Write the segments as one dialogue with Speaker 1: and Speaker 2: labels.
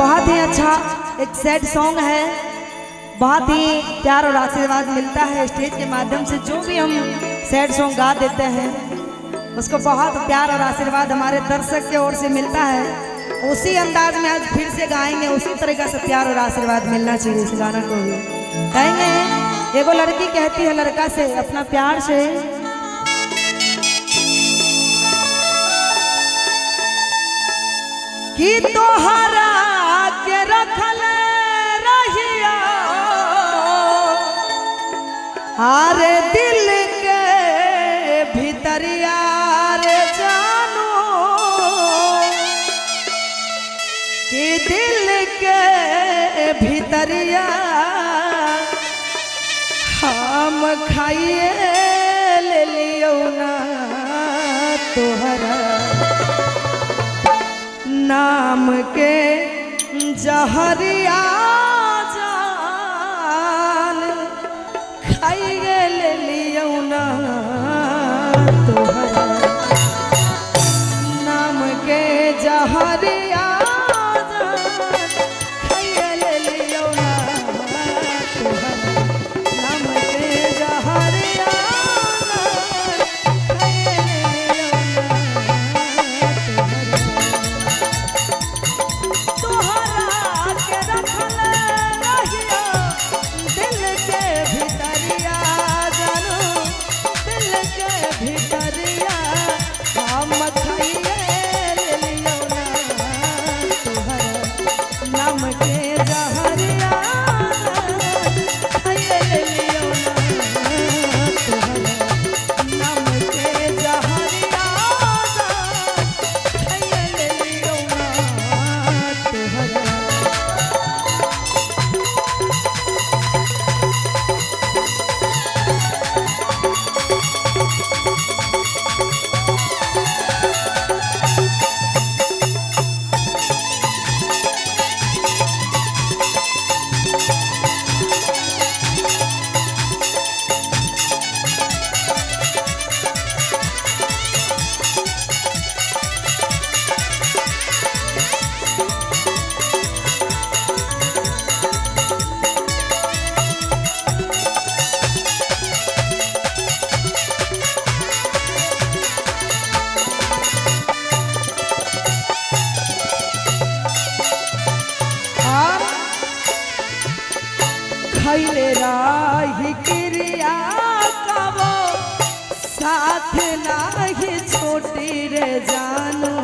Speaker 1: बहुत ही अच्छा एक सैड सॉन्ग है। बहुत ही प्यार और आशीर्वाद मिलता है स्टेज के माध्यम से। जो भी हम सैड सॉन्ग गा देते हैं उसको बहुत प्यार और आशीर्वाद हमारे दर्शक की ओर से मिलता है। उसी अंदाज में आज फिर से गाएंगे, उसी तरीका से प्यार और आशीर्वाद मिलना चाहिए इस गाना को भी। कहेंगे एगो लड़की कहती है लड़का से अपना प्यार से, कि तोहरा के रखल रहिया हारे दिल के भीतरिया रे जानो, कि दिल के भीतरिया हम खाइए ले लियो ना तोहरा नाम के जहरिया जान खाइए ले लियो ना तोहरा नाम के जहरिया जान खाइए ले लियो ना तोहरा नाम के जहरिया खैले राही क्रिया कबो साथ नाही छोटी रे जानू,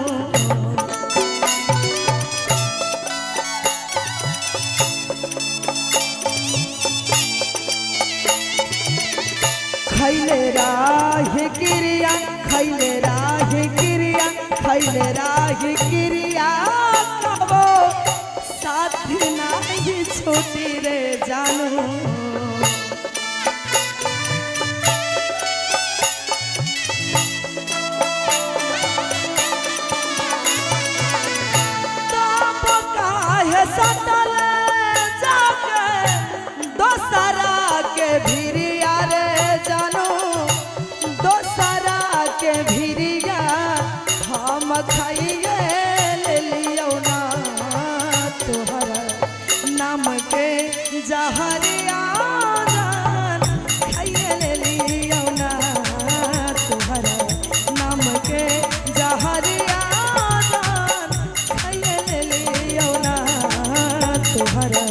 Speaker 1: खैले राही क्रिया खैले राही क्रिया खैले राही क्रिया कबो साथ नाही छोटी रे जानू, तो काहे सटल जाके दोसरा के भिरिया रे जानू, दोसरा के भिरिया हम खाइए ले लियो ना तोहरा नाम के जहरिया जान खाइए ले लियो ना तोहरा नाम के जहरिया जान खाइए ले लियो ना तोहरा।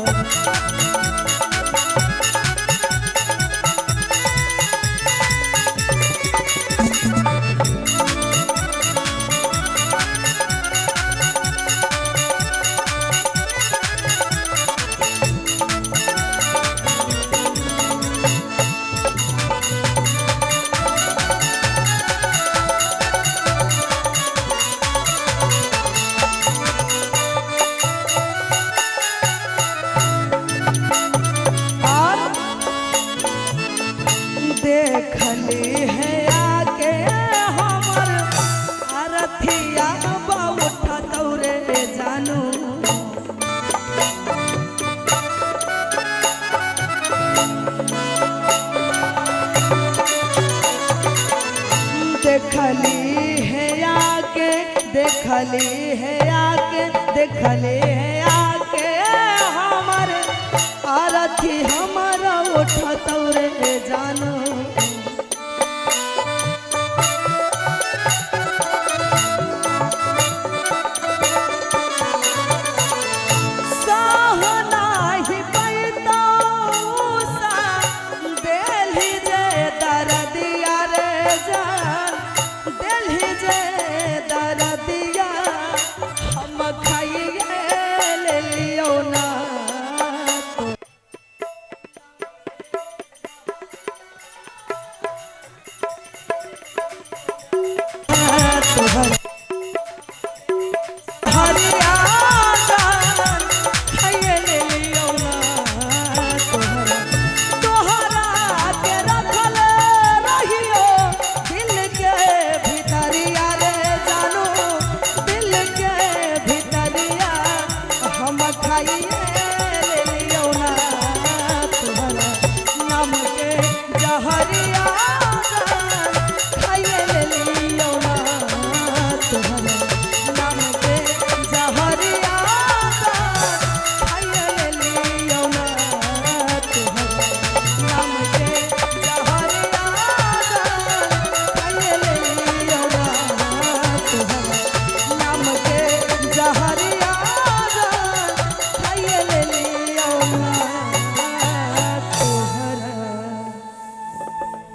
Speaker 1: देखली है आके हमर अरथिया बउठा तौरे जानू, देखली है आके देखली है आके देखली है आके लाठी हमारा उठत रे जानो
Speaker 2: खाइए